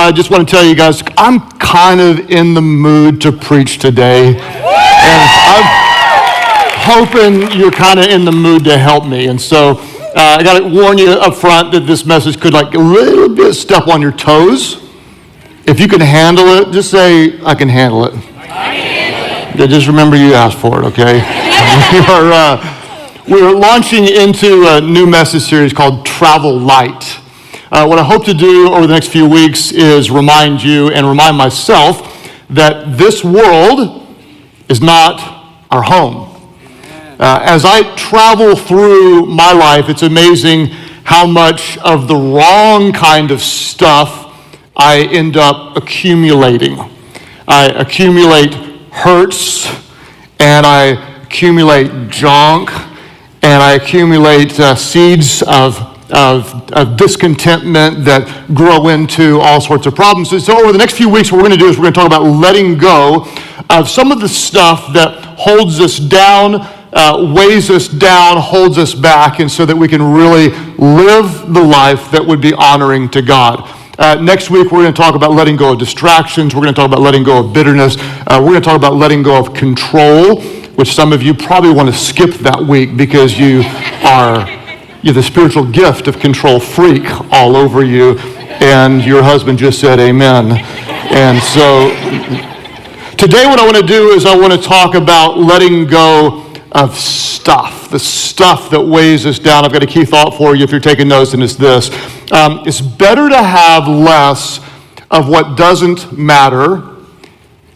I just want to tell you guys, I'm kind of in the mood to preach today. And I'm hoping you're kind of in the mood to help me. And so I got to warn you up front that this message could like a little bit step on your toes. If you can handle it, just say, I can handle it. I can handle it. Just remember you asked for it, okay? We're launching into a new message series called Travel Light. What I hope to do over the next few weeks is remind you and remind myself that this world is not our home. As I travel through my life, it's amazing how much of the wrong kind of stuff I end up accumulating. I accumulate hurts, and I accumulate junk, and I accumulate seeds of discontentment that grow into all sorts of problems. So over the next few weeks, what we're going to do is we're going to talk about letting go of some of the stuff that holds us down, weighs us down, holds us back, and so that we can really live the life that would be honoring to God. Next week, we're going to talk about letting go of distractions. We're going to talk about letting go of bitterness. We're going to talk about letting go of control, which some of you probably want to skip that week because you have the spiritual gift of control freak all over you, and your husband just said amen. And so today what I want to do is I want to talk about letting go of stuff, the stuff that weighs us down. I've got a key thought for you if you're taking notes, and it's this. It's better to have less of what doesn't matter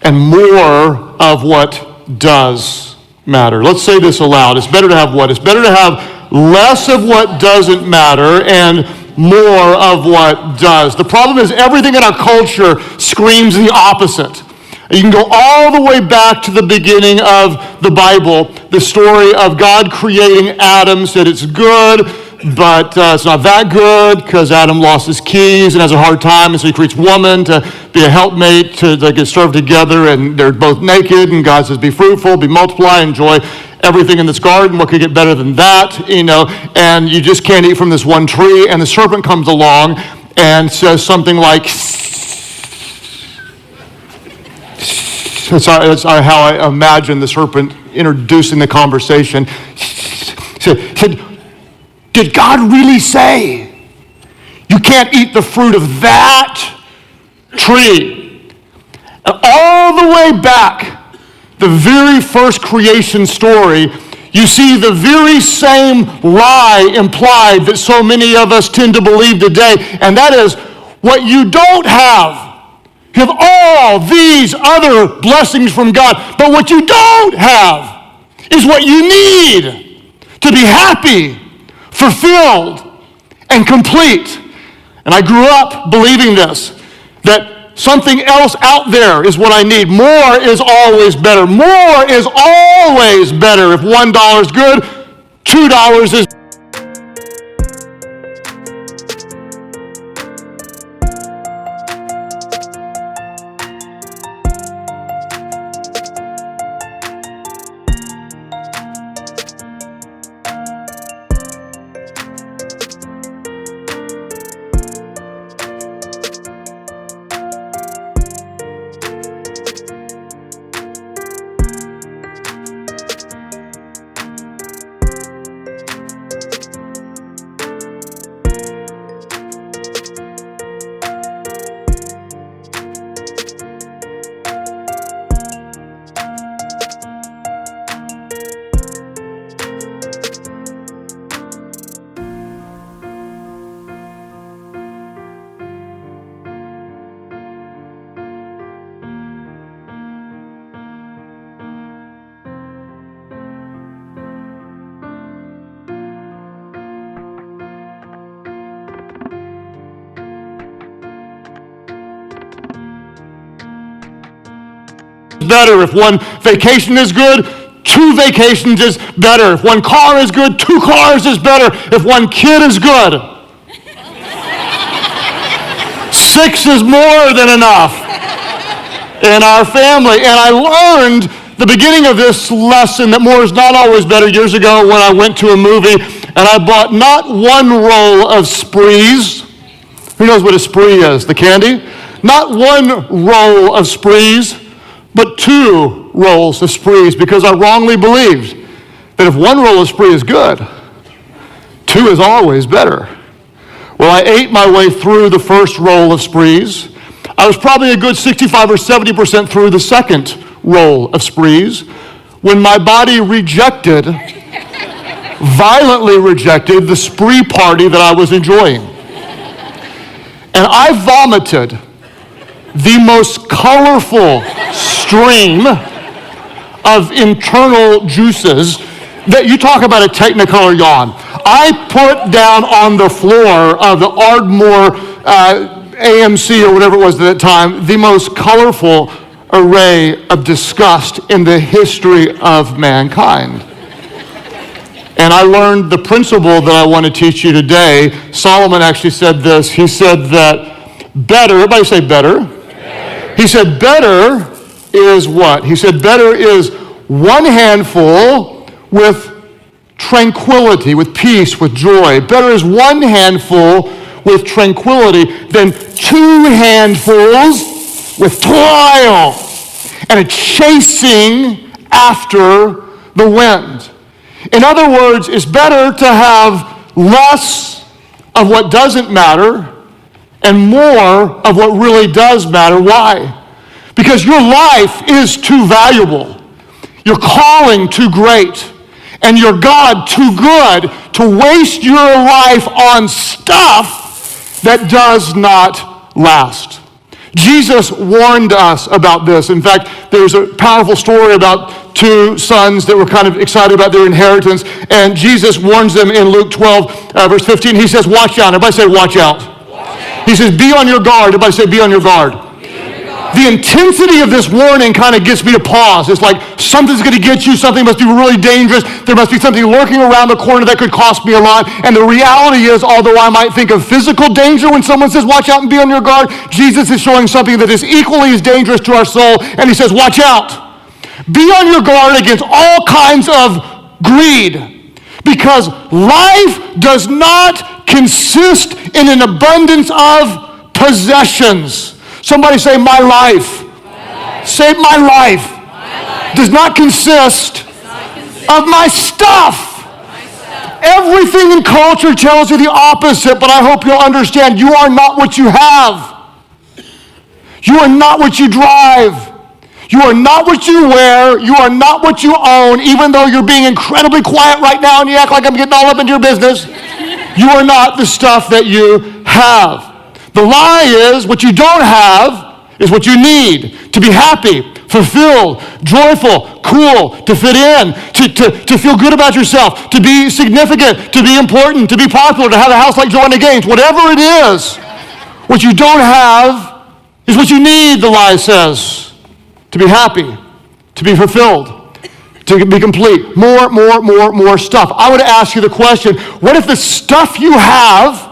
and more of what does matter. Let's say this aloud. It's better to have what? It's better to have less of what doesn't matter and more of what does. The problem is everything in our culture screams the opposite. You can go all the way back to the beginning of the Bible, the story of God creating Adam, said it's good, but it's not that good because Adam lost his keys and has a hard time, and so he creates woman to be a helpmate, to get served together, and they're both naked, and God says, be fruitful, be multiply, enjoy everything in this garden. What could get better than that, and you just can't eat from this one tree, and the serpent comes along and says something like, that's how I imagine the serpent introducing the conversation. Said, did God really say you can't eat the fruit of that tree? And all the way back, the very first creation story, you see the very same lie implied that so many of us tend to believe today, and that is what you don't have. You have all these other blessings from God, but what you don't have is what you need to be happy, fulfilled, and complete. And I grew up believing this, that something else out there is what I need. More is always better. More is always better. If $1 is good, $2 is better. If one vacation is good, 2 vacations is better. If one car is good, 2 cars is better. If one kid is good, 6 is more than enough in our family. And I learned the beginning of this lesson that more is not always better years ago when I went to a movie and I bought not one roll of sprees. Who knows what a spree is? The candy? not one roll of sprees, but 2 rolls of sprees, because I wrongly believed that if 1 roll of spree is good, 2 is always better. Well, I ate my way through the first roll of sprees. I was probably a good 65 or 70% through the second roll of sprees when my body violently rejected the spree party that I was enjoying. And I vomited the most colorful stream of internal juices that you talk about a Technicolor yawn. I put down on the floor of the Ardmore AMC or whatever it was at that time, the most colorful array of disgust in the history of mankind. And I learned the principle that I want to teach you today. Solomon actually said this. He said that better, everybody say better. He said better is what? He said better is 1 handful with tranquility, with peace, with joy. Better is 1 handful with tranquility than 2 handfuls with toil and a chasing after the wind. In other words, it's better to have less of what doesn't matter and more of what really does matter. Why? Because your life is too valuable, your calling too great, and your God too good to waste your life on stuff that does not last. Jesus warned us about this. In fact, there's a powerful story about 2 sons that were kind of excited about their inheritance, and Jesus warns them in Luke 12, verse 15. He says, watch out. Everybody say, watch out. He says, be on your guard. Everybody say, be on your guard. The intensity of this warning kind of gets me to pause. It's like something's going to get you. Something must be really dangerous. There must be something lurking around the corner that could cost me a lot. And the reality is, although I might think of physical danger when someone says, watch out and be on your guard, Jesus is showing something that is equally as dangerous to our soul. And he says, watch out. Be on your guard against all kinds of greed. Because life does not consist in an abundance of possessions. Somebody say, my life. Say, my life does not consist of my stuff. Everything in culture tells you the opposite, but I hope you'll understand you are not what you have. You are not what you drive. You are not what you wear. You are not what you own, even though you're being incredibly quiet right now and you act like I'm getting all up into your business. You are not the stuff that you have. The lie is what you don't have is what you need to be happy, fulfilled, joyful, cool, to fit in, to feel good about yourself, to be significant, to be important, to be popular, to have a house like Joanna Gaines. Whatever it is, what you don't have is what you need, the lie says, to be happy, to be fulfilled, to be complete. More stuff. I would ask you the question, what if the stuff you have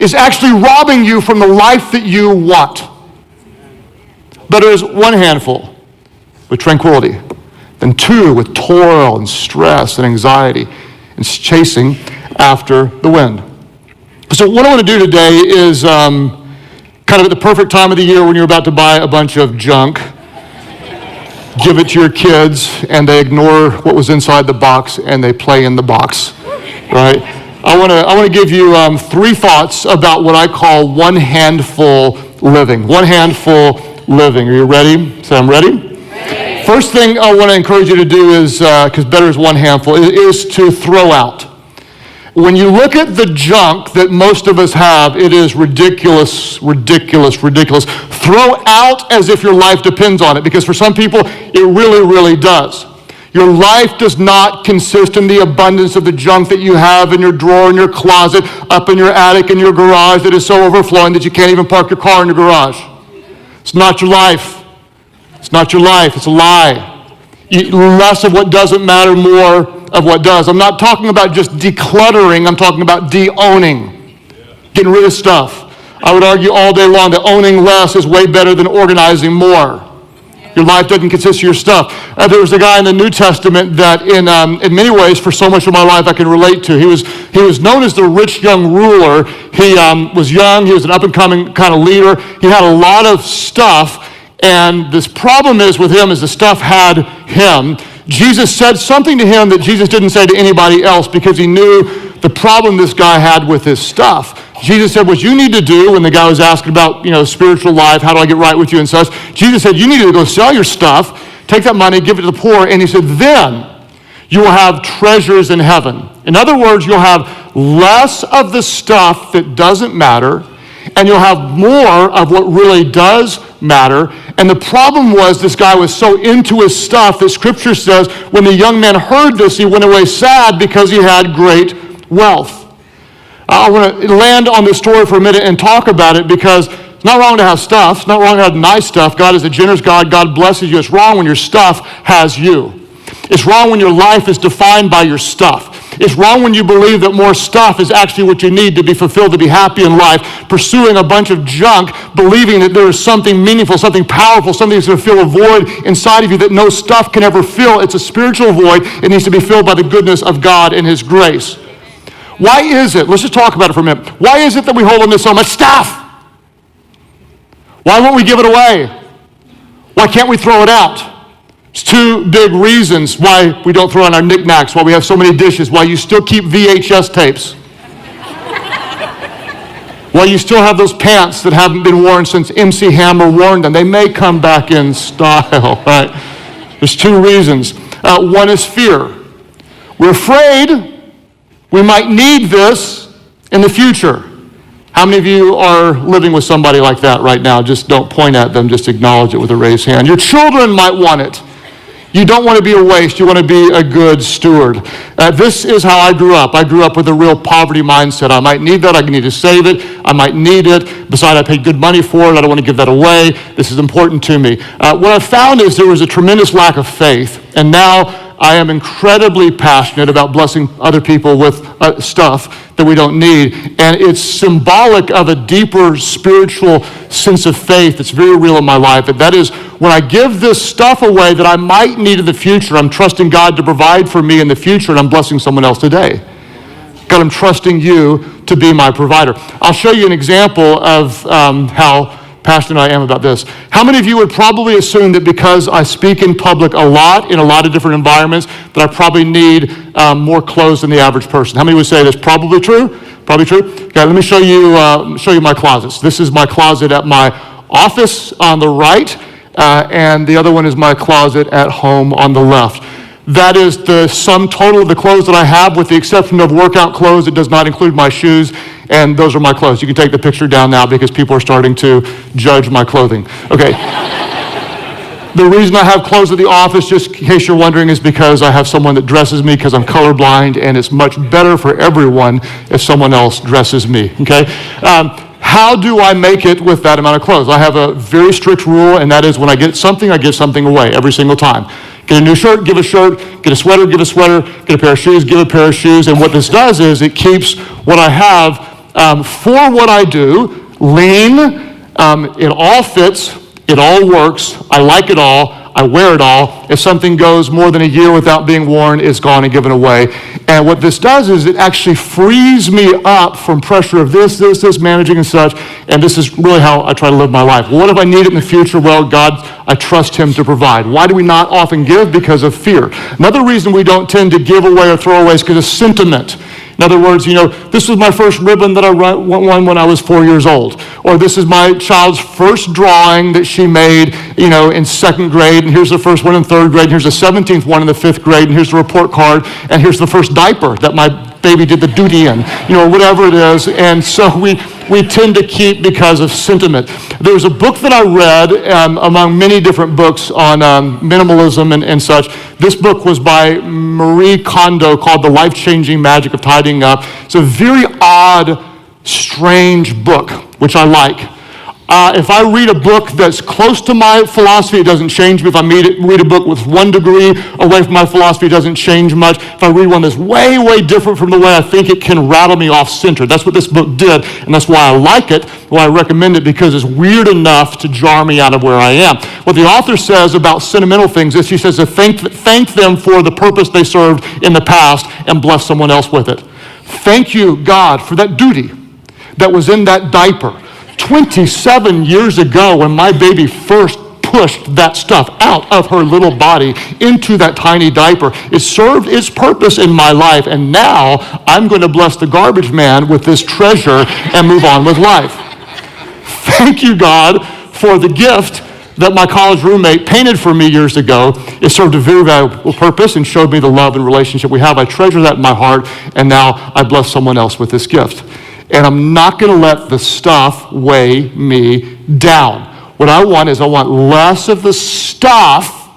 is actually robbing you from the life that you want. Better is 1 handful with tranquility than 2 with toil and stress and anxiety and chasing after the wind. So what I want to do today is kind of at the perfect time of the year when you're about to buy a bunch of junk, give it to your kids and they ignore what was inside the box and they play in the box, right? I want to give you 3 thoughts about what I call one handful living. One handful living. Are you ready? Say, I'm ready. First thing I want to encourage you to do is, because better is one handful, is to throw out. When you look at the junk that most of us have, it is ridiculous, ridiculous, ridiculous. Throw out as if your life depends on it, because for some people, it really, really does. Your life does not consist in the abundance of the junk that you have in your drawer, in your closet, up in your attic, in your garage that is so overflowing that you can't even park your car in your garage. It's not your life. It's not your life. It's a lie. Less of what doesn't matter, more of what does. I'm not talking about just decluttering. I'm talking about de-owning, getting rid of stuff. I would argue all day long that owning less is way better than organizing more. Your life doesn't consist of your stuff. There was a guy in the New Testament that in many ways, for so much of my life, I can relate to. He was known as the rich young ruler. He was young. He was an up-and-coming kind of leader. He had a lot of stuff, and this problem is with him is the stuff had him. Jesus said something to him that Jesus didn't say to anybody else because he knew the problem this guy had with his stuff. Jesus said, what you need to do, when the guy was asking about, spiritual life, how do I get right with you and such, Jesus said, you need to go sell your stuff, take that money, give it to the poor, and he said, then you will have treasures in heaven. In other words, you'll have less of the stuff that doesn't matter, and you'll have more of what really does matter. And the problem was this guy was so into his stuff that Scripture says when the young man heard this, he went away sad because he had great wealth. I want to land on this story for a minute and talk about it because it's not wrong to have stuff. It's not wrong to have nice stuff. God is a generous God. God blesses you. It's wrong when your stuff has you. It's wrong when your life is defined by your stuff. It's wrong when you believe that more stuff is actually what you need to be fulfilled, to be happy in life, pursuing a bunch of junk, believing that there is something meaningful, something powerful, something that's going to fill a void inside of you that no stuff can ever fill. It's a spiritual void. It needs to be filled by the goodness of God and His grace. Why is it, let's just talk about it for a minute. Why is it that we hold on to so much stuff? Why won't we give it away? Why can't we throw it out? There's 2 big reasons why we don't throw in our knickknacks, why we have so many dishes, why you still keep VHS tapes. Why you still have those pants that haven't been worn since MC Hammer worn them. They may come back in style, right? There's 2 reasons. One is fear. We're afraid we might need this in the future. How many of you are living with somebody like that right now? Just don't point at them, just acknowledge it with a raised hand. Your children might want it. You don't want to be a waste. You want to be a good steward. This is how I grew up. I grew up with a real poverty mindset. I might need that. I need to save it. I might need it. Besides, I paid good money for it. I don't want to give that away. This is important to me. What I found is there was a tremendous lack of faith. And now I am incredibly passionate about blessing other people with stuff that we don't need. And it's symbolic of a deeper spiritual sense of faith that's very real in my life. And that is when I give this stuff away that I might need in the future, I'm trusting God to provide for me in the future, and I'm blessing someone else today. God, I'm trusting you to be my provider. I'll show you an example of how passionate I am about this. How many of you would probably assume that because I speak in public a lot, in a lot of different environments, that I probably need more clothes than the average person? How many would say that's probably true? Probably true? Okay, let me show you my closets. This is my closet at my office on the right, and the other one is my closet at home on the left. That is the sum total of the clothes that I have, with the exception of workout clothes. It does not include my shoes, and those are my clothes. You can take the picture down now because people are starting to judge my clothing. Okay. The reason I have clothes at the office, just in case you're wondering, is because I have someone that dresses me because I'm colorblind, and it's much better for everyone if someone else dresses me, okay? How do I make it with that amount of clothes? I have a very strict rule, and that is when I get something, I give something away every single time. Get a new shirt, give a shirt. Get a sweater, give a sweater. Get a pair of shoes, give a pair of shoes. And what this does is it keeps what I have for what I do lean. It all fits. It all works. I like it all. I wear it all. If something goes more than a year without being worn, it's gone and given away. And what this does is it actually frees me up from pressure of this, managing and such. And this is really how I try to live my life. Well, what if I need it in the future? Well, God, I trust Him to provide. Why do we not often give? Because of fear. Another reason we don't tend to give away or throw away is because of sentiment. In other words, this was my first ribbon that I won when I was 4 years old. Or this is my child's first drawing that she made, in second grade, and here's the first one in third grade, and here's the 17th one in the fifth grade, and here's the report card, and here's the first diaper that my baby did the duty in, whatever it is. And so we tend to keep because of sentiment. There's a book that I read among many different books on minimalism and such. This book was by Marie Kondo called The Life-Changing Magic of Tidying Up. It's a very odd, strange book, which I like. If I read a book that's close to my philosophy, it doesn't change me. If I read a book with 1 degree away from my philosophy, it doesn't change much. If I read one that's way, way different from the way I think, it can rattle me off center. That's what this book did, and that's why I like it, why I recommend it, because it's weird enough to jar me out of where I am. What the author says about sentimental things is she says to thank them for the purpose they served in the past and bless someone else with it. Thank you, God, for that duty that was in that diaper 27 years ago when my baby first pushed that stuff out of her little body into that tiny diaper. It served its purpose in my life, and now I'm going to bless the garbage man with this treasure and move on with life. Thank you, God, for the gift that my college roommate painted for me years ago. It served a very valuable purpose and showed me the love and relationship we have. I treasure that in my heart, and now I bless someone else with this gift. And I'm not going to let the stuff weigh me down. What I want less of the stuff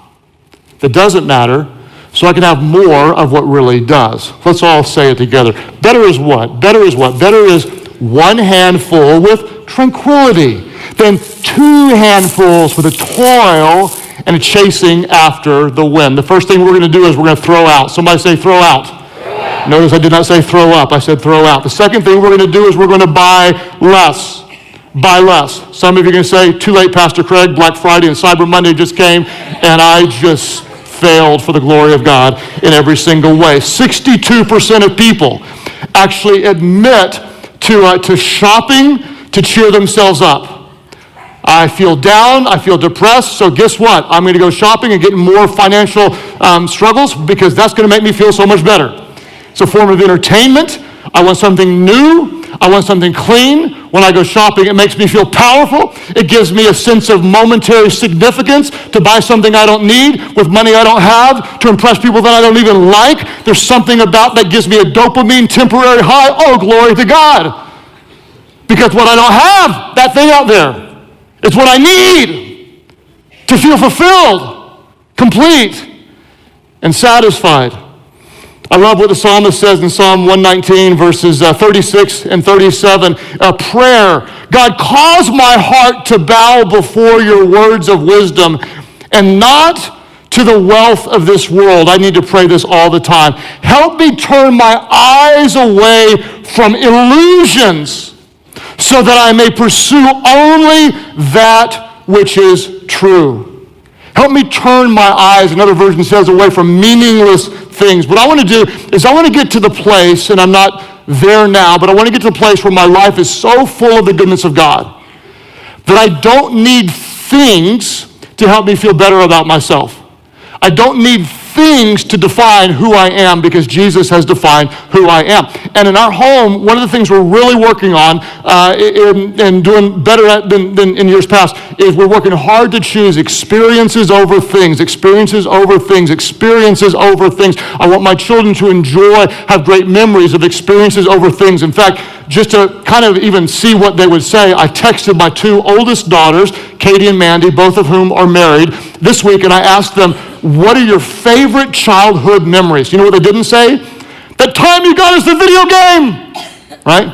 that doesn't matter so I can have more of what really does. Let's all say it together. Better is what? Better is what? Better is 1 handful with tranquility than 2 handfuls with a toil and a chasing after the wind. The first thing we're going to do is we're going to throw out. Somebody say throw out. Notice I did not say throw up, I said throw out. The second thing we're going to do is we're going to buy less. Buy less. Some of you are going to say, too late, Pastor Craig, Black Friday and Cyber Monday just came, and I just failed for the glory of God in every single way. 62% of people actually admit to shopping to cheer themselves up. I feel down, I feel depressed, so guess what? I'm going to go shopping and get more financial struggles because that's going to make me feel so much better. It's a form of entertainment. I want something new. I want something clean. When I go shopping, it makes me feel powerful. It gives me a sense of momentary significance to buy something I don't need with money I don't have, to impress people that I don't even like. There's something about that gives me a dopamine temporary high. Oh, glory to God. Because what I don't have, that thing out there, it's what I need to feel fulfilled, complete, and satisfied. I love what the psalmist says in Psalm 119, verses 36 and 37. A prayer. God, cause my heart to bow before your words of wisdom and not to the wealth of this world. I need to pray this all the time. Help me turn my eyes away from illusions so that I may pursue only that which is true. Help me turn my eyes, another version says, away from meaningless things. What I want to do is I want to get to the place, and I'm not there now, but I want to get to the place where my life is so full of the goodness of God that I don't need things to help me feel better about myself. I don't need things to define who I am because Jesus has defined who I am. And in our home, one of the things we're really working on and doing better at than in years past is we're working hard to choose experiences over things, experiences over things, experiences over things. I want my children to have great memories of experiences over things. In fact, just to kind of even see what they would say, I texted my 2 oldest daughters, Katie and Mandy, both of whom are married, this week, and I asked them, what are your favorite childhood memories? You know what they didn't say? That time you got us the video game, right?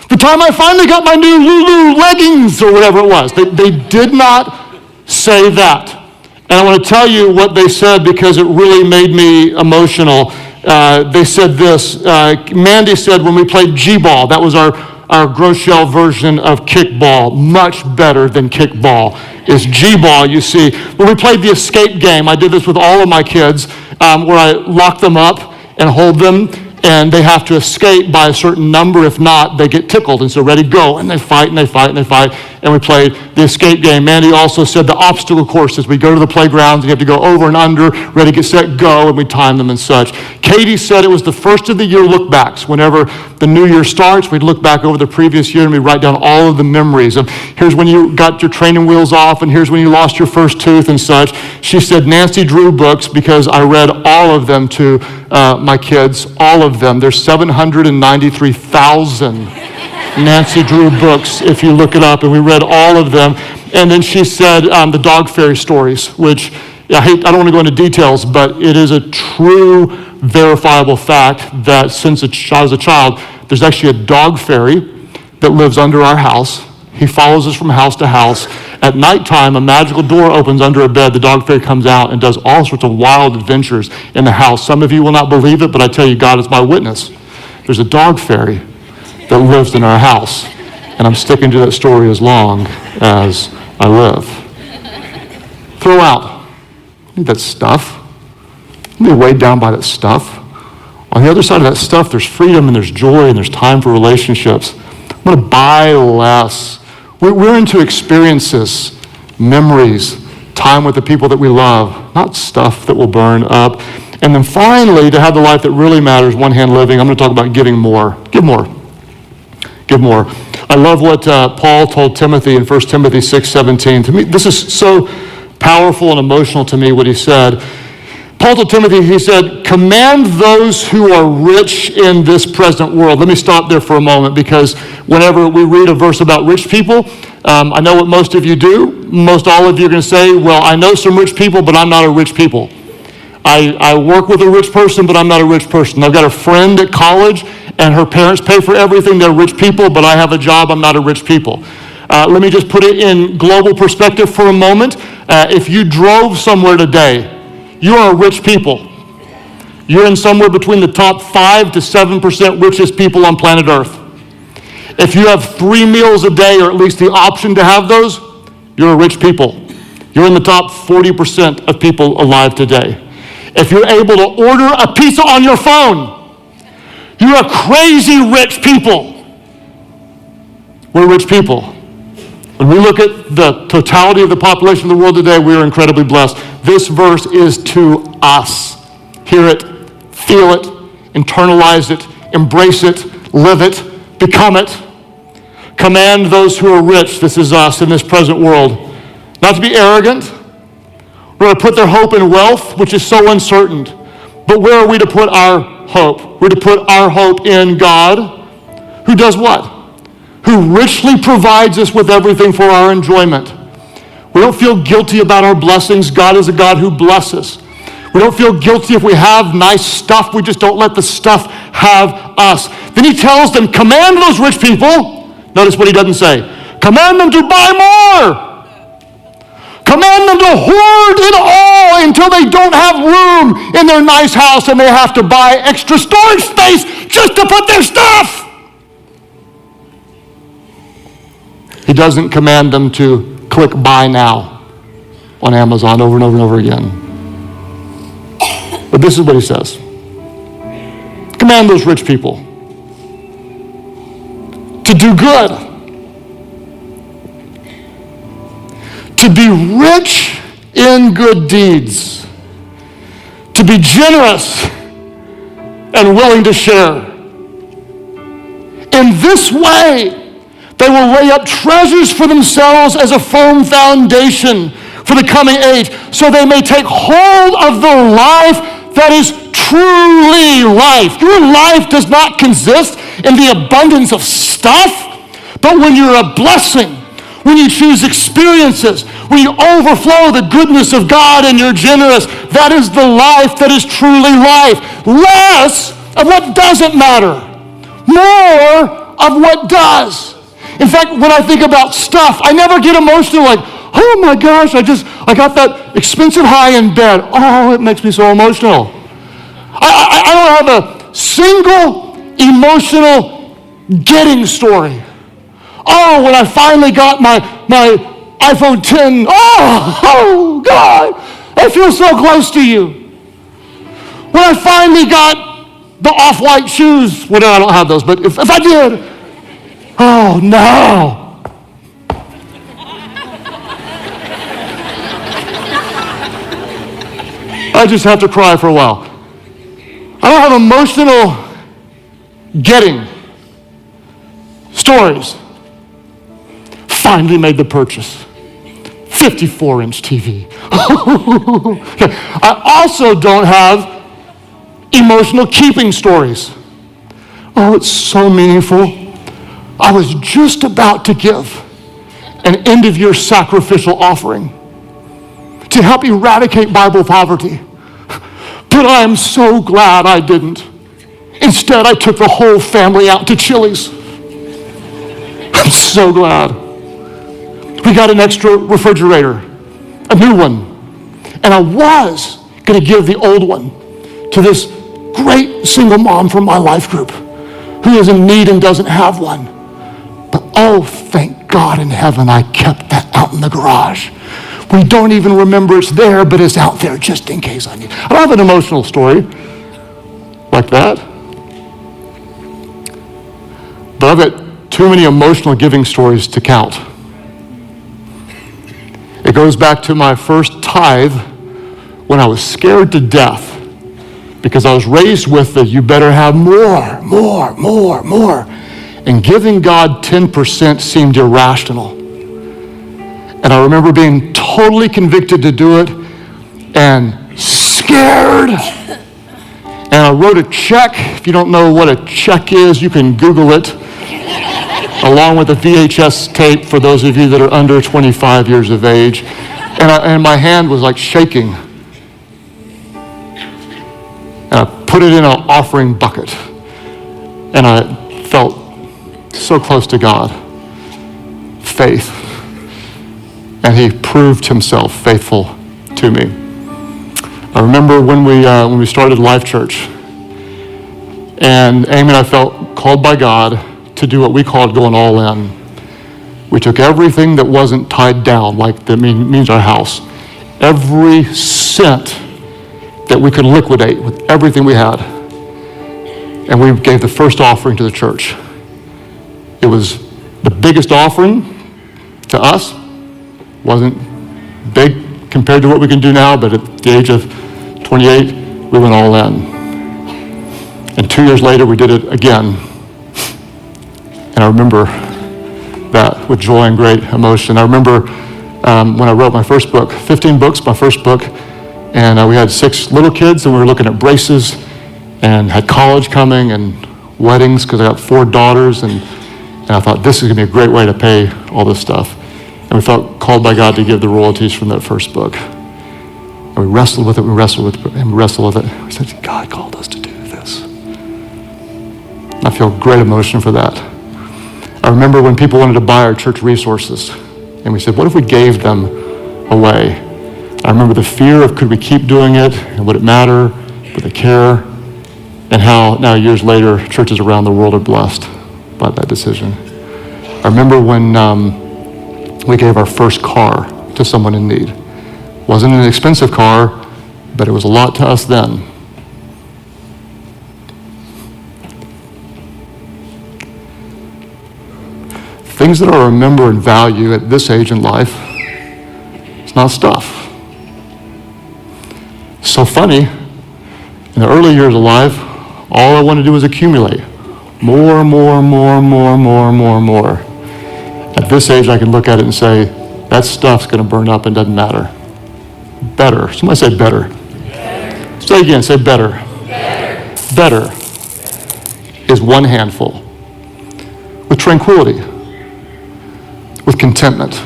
The time I finally got my new Lulu leggings or whatever it was. They did not say that. And I want to tell you what they said because it really made me emotional. They said this. Mandy said when we played G-ball, that was our Groeschel version of kickball, much better than kickball is G-ball, you see. When we played the escape game, I did this with all of my kids, where I lock them up and hold them, and they have to escape by a certain number. If not, they get tickled, and so ready, go, and they fight, and they fight, and they fight. and we played the escape game. Mandy also said the obstacle courses. We go to the playgrounds and you have to go over and under, ready, get set, go, and we time them and such. Katie said it was the first of the year look backs. Whenever the new year starts, we'd look back over the previous year and we write down all of the memories of here's when you got your training wheels off and here's when you lost your first tooth and such. She said Nancy Drew books because I read all of them to my kids, all of them. There's 793,000 Nancy Drew books if you look it up, and we read all of them. And then she said the dog fairy stories, which I don't want to go into details, but it is a true verifiable fact that since I was a child, there's actually a dog fairy that lives under our house. He follows us from house to house. At nighttime, a magical door opens under a bed. The dog fairy comes out and does all sorts of wild adventures in the house. Some of you will not believe it, but I tell you, God is my witness. There's a dog fairy that lives in our house, and I'm sticking to that story as long as I live. Throw out. I need that stuff. I'm be weighed down by that stuff. On the other side of that stuff, there's freedom and there's joy and there's time for relationships. I'm going to buy less. We're into experiences, memories, time with the people that we love, not stuff that will burn up. And then finally, to have the life that really matters, one hand living, I'm going to talk about giving more. Give more. Give more. I love what Paul told Timothy in 1 Timothy 6:17. To me, this is so powerful and emotional to me, what he said. Paul told Timothy, he said, command those who are rich in this present world. Let me stop there for a moment, because whenever we read a verse about rich people, I know what most of you do. Most all of you are going to say, well, I know some rich people, but I'm not a rich people. I work with a rich person, but I'm not a rich person. I've got a friend at college, and her parents pay for everything. They're rich people, but I have a job. I'm not a rich people. Let me just put it in global perspective for a moment. If you drove somewhere today, you are rich people. You're in somewhere between the top 5 to 7% richest people on planet Earth. If you have 3 meals a day, or at least the option to have those, you're a rich people. You're in the top 40% of people alive today. If you're able to order a pizza on your phone, you're a crazy rich people. We're rich people. When we look at the totality of the population of the world today, we are incredibly blessed. This verse is to us. Hear it, feel it, internalize it, embrace it, live it, become it. Command those who are rich, this is us in this present world, not to be arrogant. We're going to put their hope in wealth, which is so uncertain. But where are we to put our hope? We're to put our hope in God, who does what? Who richly provides us with everything for our enjoyment. We don't feel guilty about our blessings. God is a God who blesses. We don't feel guilty if we have nice stuff. We just don't let the stuff have us. Then he tells them, command those rich people. Notice what he doesn't say. Command them to buy more. Command them to hoard it all until they don't have room in their nice house and they have to buy extra storage space just to put their stuff. He doesn't command them to click buy now on Amazon over and over and over again. But this is what he says. Command those rich people to do good, to be rich in good deeds, to be generous and willing to share. In this way, they will lay up treasures for themselves as a firm foundation for the coming age, so they may take hold of the life that is truly life. Your life does not consist in the abundance of stuff, but when you're a blessing, when you choose experiences, when you overflow the goodness of God and you're generous, that is the life that is truly life. Less of what doesn't matter, more of what does. In fact, when I think about stuff, I never get emotional like, oh my gosh, I got that expensive high in bed. Oh, it makes me so emotional. I don't have a single emotional getting story. Oh, when I finally got my iPhone 10, oh God, I feel so close to you. When I finally got the off-white shoes, well, no, I don't have those, but if I did, oh no. I just have to cry for a while. I don't have emotional getting stories. Finally made the purchase. 54-inch TV. Okay. I also don't have emotional keeping stories. Oh, it's so meaningful. I was just about to give an end-of-year sacrificial offering to help eradicate Bible poverty. But I am so glad I didn't. Instead, I took the whole family out to Chili's. I'm so glad. We got an extra refrigerator, a new one. And I was going to give the old one to this great single mom from my life group who is in need and doesn't have one. But oh, thank God in heaven I kept that out in the garage. We don't even remember it's there, but it's out there just in case I need. I don't have an emotional story like that. But I've got too many emotional giving stories to count. It goes back to my first tithe when I was scared to death because I was raised with the you better have more. And giving God 10% seemed irrational. And I remember being totally convicted to do it and scared. And I wrote a check. If you don't know what a check is, you can Google it, along with a VHS tape for those of you that are under 25 years of age. And my hand was like shaking. And I put it in an offering bucket. And I felt so close to God. Faith. And he proved himself faithful to me. I remember when we started Life.Church, and Amy and I felt called by God to do what we called going all in. We took everything that wasn't tied down, like that means our house, every cent that we could liquidate with everything we had, and we gave the first offering to the church. It was the biggest offering to us. Wasn't big compared to what we can do now, but at the age of 28, we went all in. And 2 years later, we did it again. And I remember that with joy and great emotion. I remember when I wrote my first book, 15 books, my first book, and we had 6 little kids, and we were looking at braces, and had college coming, and weddings, because I got 4 daughters, and I thought, this is going to be a great way to pay all this stuff. And we felt called by God to give the royalties from that first book. And we wrestled with it, we said, God called us to do this. I feel great emotion for that. I remember when people wanted to buy our church resources, and we said, what if we gave them away? I remember the fear of could we keep doing it, and would it matter, would they care, and how now years later, churches around the world are blessed by that decision. I remember when we gave our first car to someone in need. Wasn't an expensive car, but it was a lot to us then. Things that I remember and value at this age in life, it's not stuff. So funny, in the early years of life, all I wanted to do was accumulate. More. At this age, I can look at it and say, that stuff's going to burn up and doesn't matter. Better. Somebody say better. Better. Say again, say better. Better is one handful. With tranquility, with contentment,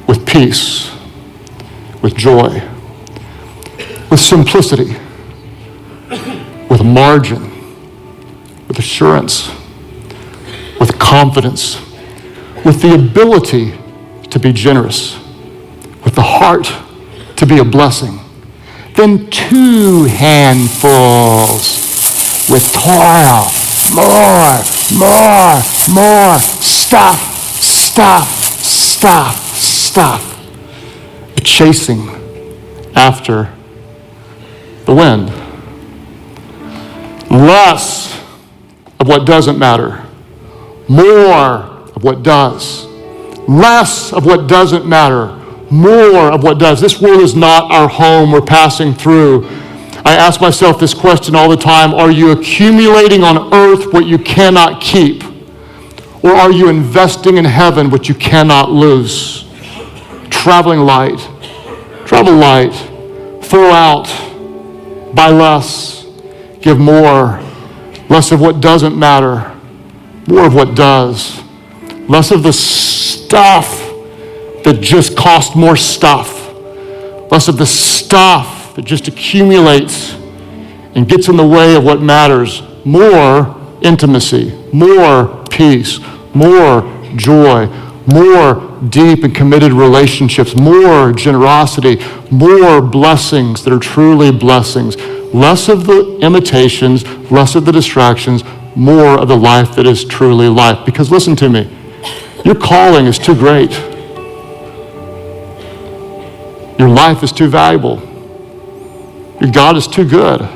with peace, with joy, with simplicity, with margin, with assurance, with confidence, with the ability to be generous, with the heart to be a blessing, then 2 handfuls with toil, more, stuff, chasing after the wind. Less of what doesn't matter, more of what does. Less of what doesn't matter, more of what does. This world is not our home we're passing through. I ask myself this question all the time: are you accumulating on earth what you cannot keep? Or are you investing in heaven what you cannot lose? Traveling light. Travel light. Throw out. Buy less. Give more. Less of what doesn't matter. More of what does. Less of the stuff that just costs more stuff. Less of the stuff that just accumulates and gets in the way of what matters. More intimacy. More peace. More joy. More deep and committed relationships. More generosity. More blessings that are truly blessings. Less of the imitations, less of the distractions, more of the life that is truly life. Because listen to me, your calling is too great. Your life is too valuable. Your God is too good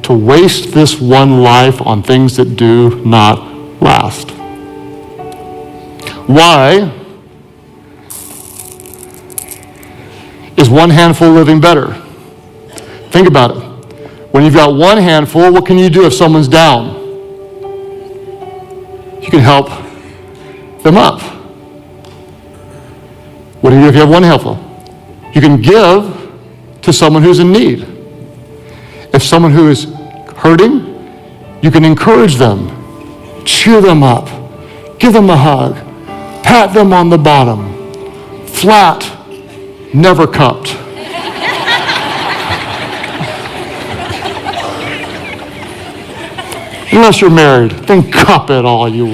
to waste this one life on things that do not last. Why is one handful living better? Think about it. When you've got one handful, what can you do if someone's down? You can help them up. What do you do if you have one handful? You can give to someone who's in need. If someone who is hurting, you can encourage them, cheer them up, give them a hug, pat them on the bottom. Flat, never cupped. Unless you're married, then cup it all you want.